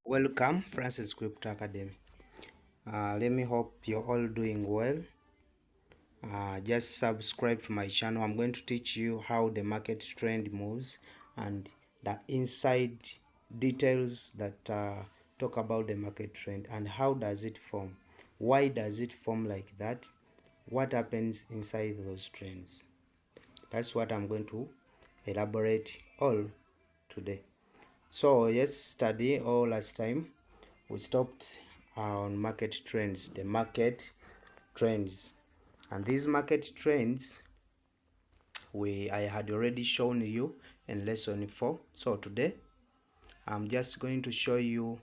Welcome, Francis Crypto Academy. Let me hope you're all doing well. Just subscribe to my channel. I'm going to teach you how the market trend moves and the inside details that talk about the market trend and how does it form. Why does it form like that? What happens inside those trends? That's what I'm going to elaborate all today. So yesterday or last time we stopped on market trends, the market trends, and these market trends I had already shown you in lesson 4. So today I'm just going to show you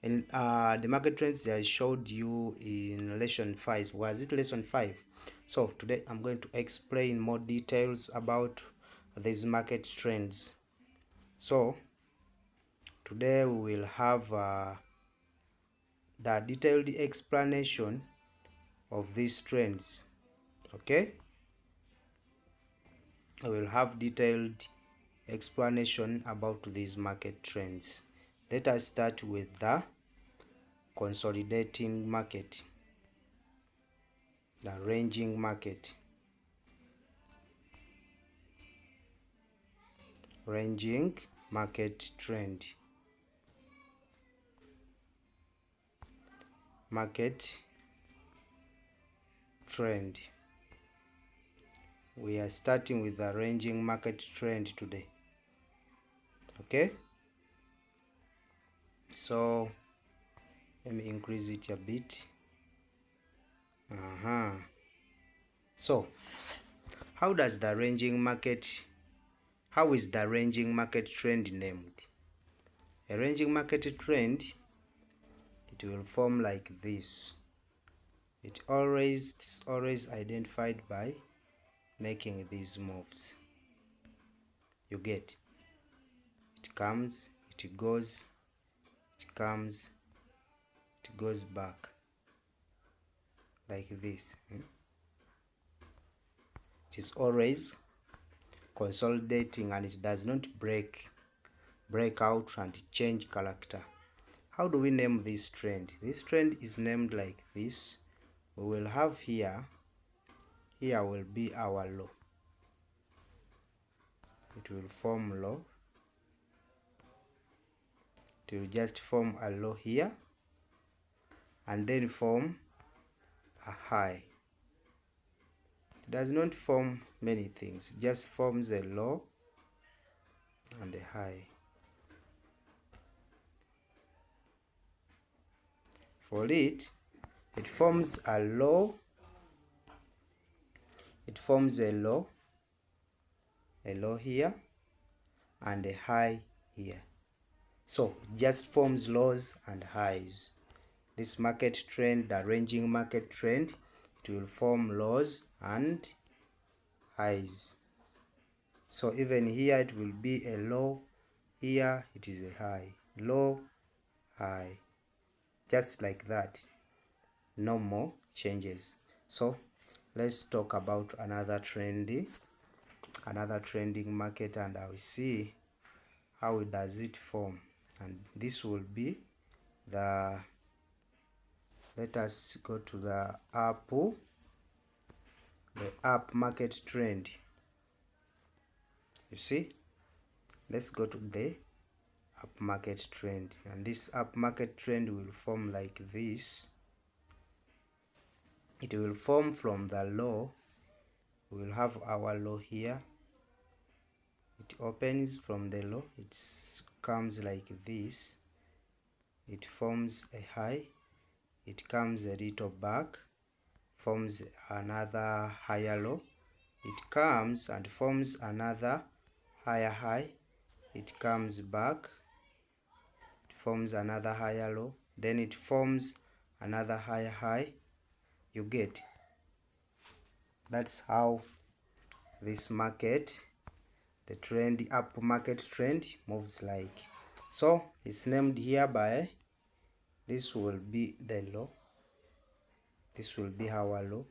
in the market trends that I showed you in lesson 5. Was it lesson 5? So today I'm going to explain more details about these market trends. So today we will have the detailed explanation of these trends. Okay, I will have detailed explanation about these market trends. Let us start with the consolidating market, the ranging market. Ranging market trend. Market trend. We are starting with the ranging market trend today. Okay, so let me increase it a bit. So how is the ranging market trend named? A ranging market trend, it will form like this. It's always identified by making these moves. You get it comes, it goes, it comes, it goes back like this. It is always consolidating and it does not break out and change character. How do we name this trend? This trend is named like this. We will have here will be our low. It will form low. It will just form a low here and then form a high. It does not form many things, it just forms a low and a high. For it forms a low, a low here and a high here. So it just forms lows and highs. This market trend, the ranging market trend, it will form lows and highs. So even here it will be a low, here it is a high, low, high, just like that. No more changes. So let's talk about another trending market, and I will see how does it form. And this will be the, let us go to the up market trend. You see, let's go to the up market trend, and this up market trend will form like this. It will form from the low. We will have our low here. It opens from the low, it comes like this, it forms a high, it comes a little back, forms another higher low, it comes and forms another higher high, it comes back, it forms another higher low, then it forms another higher high. You get, that's how this market, the trend, up market trend, moves like. So it's named here by, this will be the low, this will be our low,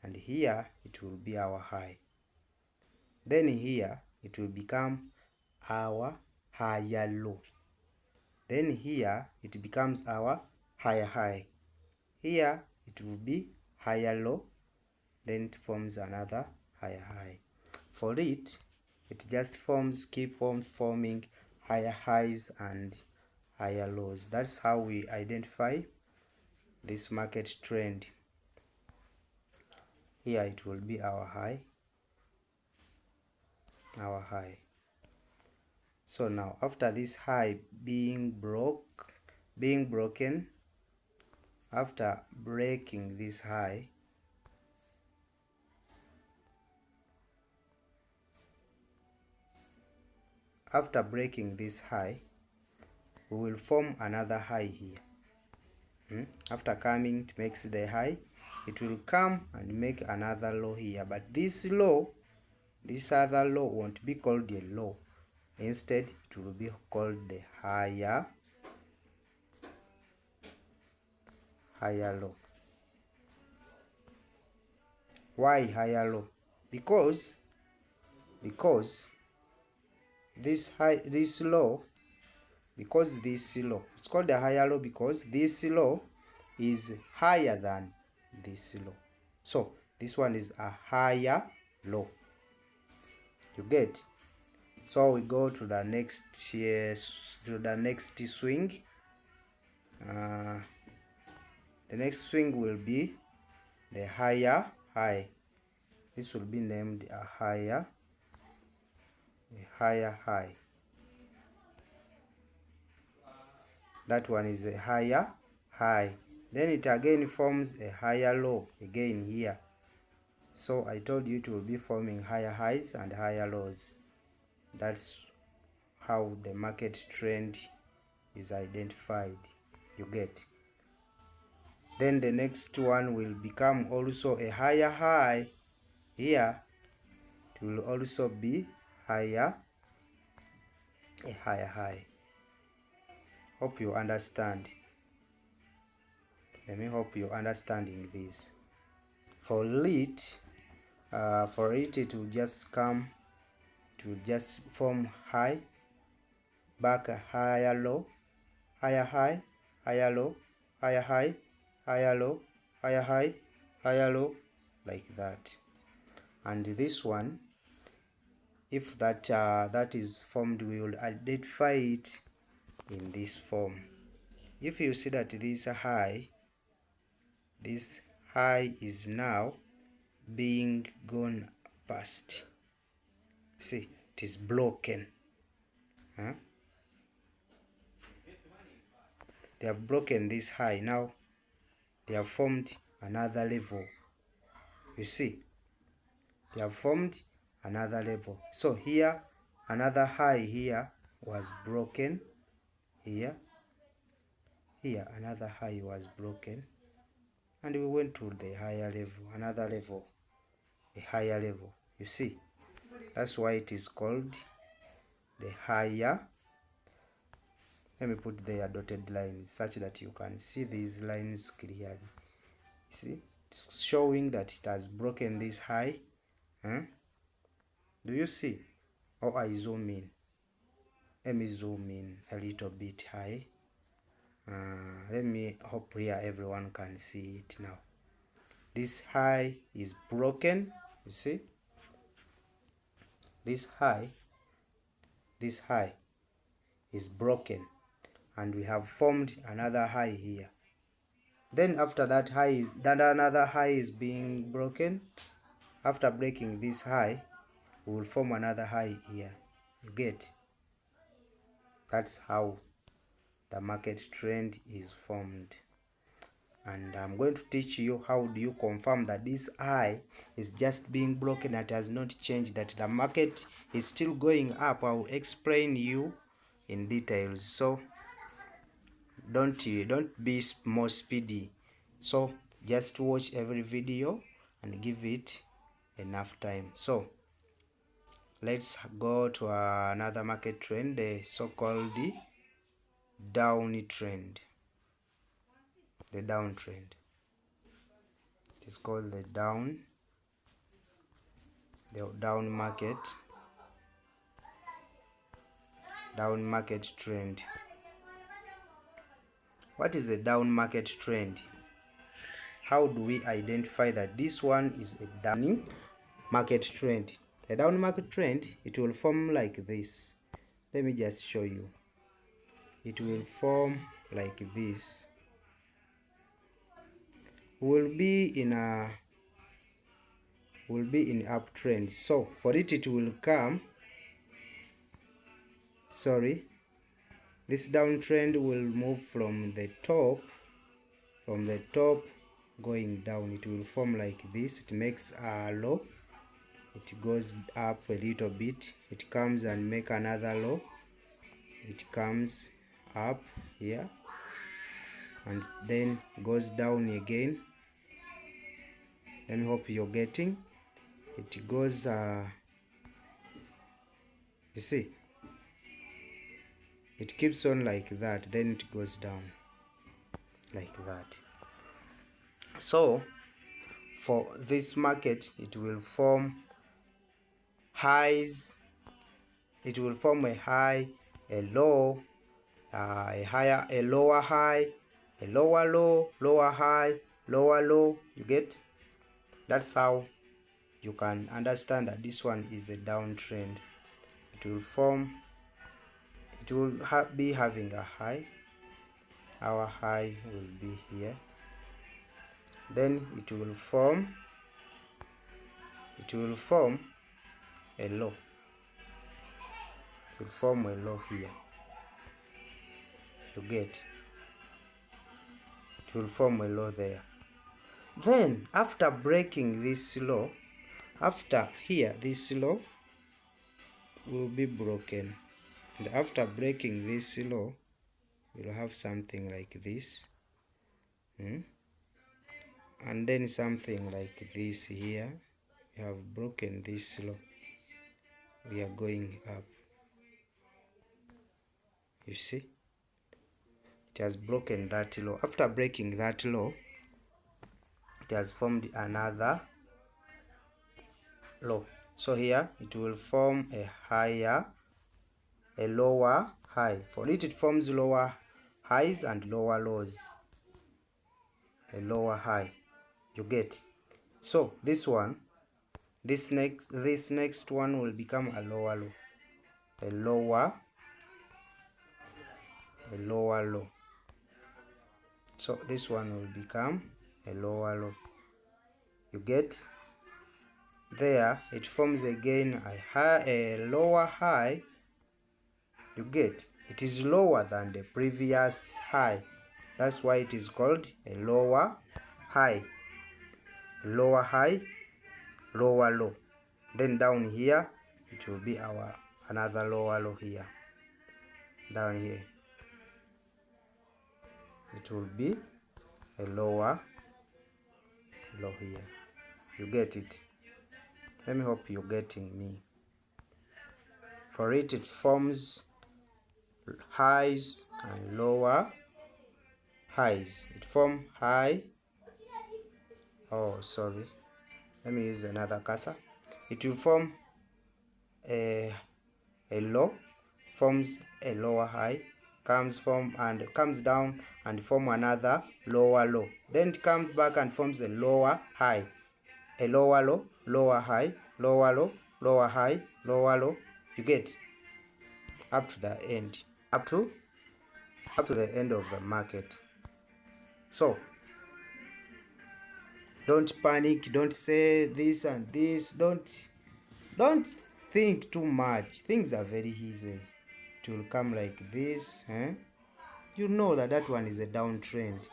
and here it will be our high. Then here it will become our higher low. then here it becomes our higher high. Here it will be higher low, then it forms another higher high. For it just keep on forming higher highs and higher lows. That's how we identify this market trend. Here it will be our high. So now after this high being broken, after breaking this high, we will form another high here. After coming to make the high, it will come and make another low here, but this other low won't be called a low. Instead it will be called the higher low. Why higher low? Because this low, it's called a higher low because this low is higher than this low. So this one is a higher low. You get? So we go to the next swing. The next swing will be the higher high. This will be named a higher high. That one is a higher high. Then it again forms a higher low again here. So I told you it will be forming higher highs and higher lows. That's how the market trend is identified. You get? Then the next one will become also a higher high. Here it will also be a higher high. Hope you understand. Let me hope you're understanding this. For it will just come to just form high, back a higher low, higher high, higher low, higher high, higher low, higher high, higher low, like that. And this one, if that is formed, we will identify it in this form. If you see that this high is now being gone past, see, it is broken. They have broken this high. Now they have formed another level. You see, they have formed another level. So here another high here was broken. Here another high was broken, and we went to the higher level, another level, a higher level. You see, that's why it is called the higher. Let me put there dotted lines such that you can see these lines clearly. See, it's showing that it has broken this high. Do you see? Oh, I zoom in. Let me zoom in a little bit high. Let me hope here everyone can see it now. This high is broken. You see, this high is broken, and we have formed another high here. Then after that another high is being broken. After breaking this high, we will form another high here. You get? That's how the market trend is formed. And I'm going to teach you how do you confirm that this high is just being broken, that has not changed, that the market is still going up. I will explain you in details. So don't be more speedy. So just watch every video and give it enough time. So let's go to another market trend, the so-called downtrend. The downtrend. It is called the down market trend. What is a down market trend? How do we identify that this one is a down market trend? A down market trend, it will form like this. Let me just show you. It will form like this. Will be in uptrend. So for it will come, this downtrend will move from the top going down. It will form like this. It makes a low, it goes up a little bit, it comes and make another low, it comes up here and then goes down again. Let me hope you're getting it. Goes you see, it keeps on like that, then it goes down like that. So for this market, it will form highs. It will form a high, a low, a lower high, a lower low, lower high, lower low. You get? That's how you can understand that this one is a downtrend. It will form, it will be having a high. Our high will be here. Then it will form a low. It will form a low here. You get? It will form a low there. Then after breaking this low, after here this low will be broken, and after breaking this low you'll have something like this, and then something like this here. We have broken this low, we are going up. You see, it has broken that low. After breaking that low, it has formed another low. So here it will form a higher, a lower high. For it forms lower highs and lower lows. A lower high. You get? So this one, this next one will become a lower low. A lower low. So this one will become a lower low. You get? There it forms again a lower high. You get? It is lower than the previous high. That's why it is called a lower high. Lower high, lower low. Then down here it will be our another lower low here. Down here it will be a lower low here. You get it? Let me hope you're getting me. For it forms highs and lower highs. It forms high. Oh, sorry. Let me use another cursor. It will form a low, forms a lower high, comes down and form another lower low. Then it comes back and forms a lower high, a lower low, lower high, lower low, lower high, lower low. You get? Up to the end, up to the end of the market. So don't panic, don't say this and this, don't think too much. Things are very easy. It will come like this, you know that one is a downtrend.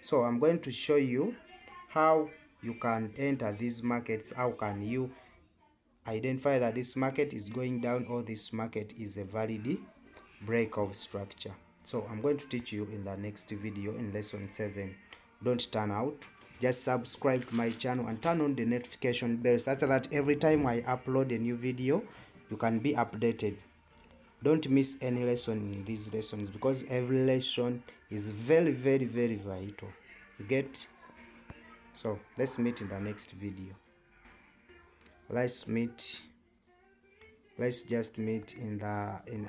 So I'm going to show you how you can enter these markets. How can you identify that this market is going down or this market is a valid break of structure? So I'm going to teach you in the next video, in lesson 7. Don't turn out. Just subscribe to my channel and turn on the notification bell such that every time I upload a new video, you can be updated. Don't miss any lesson in these lessons, because every lesson is very, very, very vital. You get? So let's meet in the next video. Let's just meet in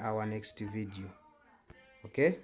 our next video. Okay?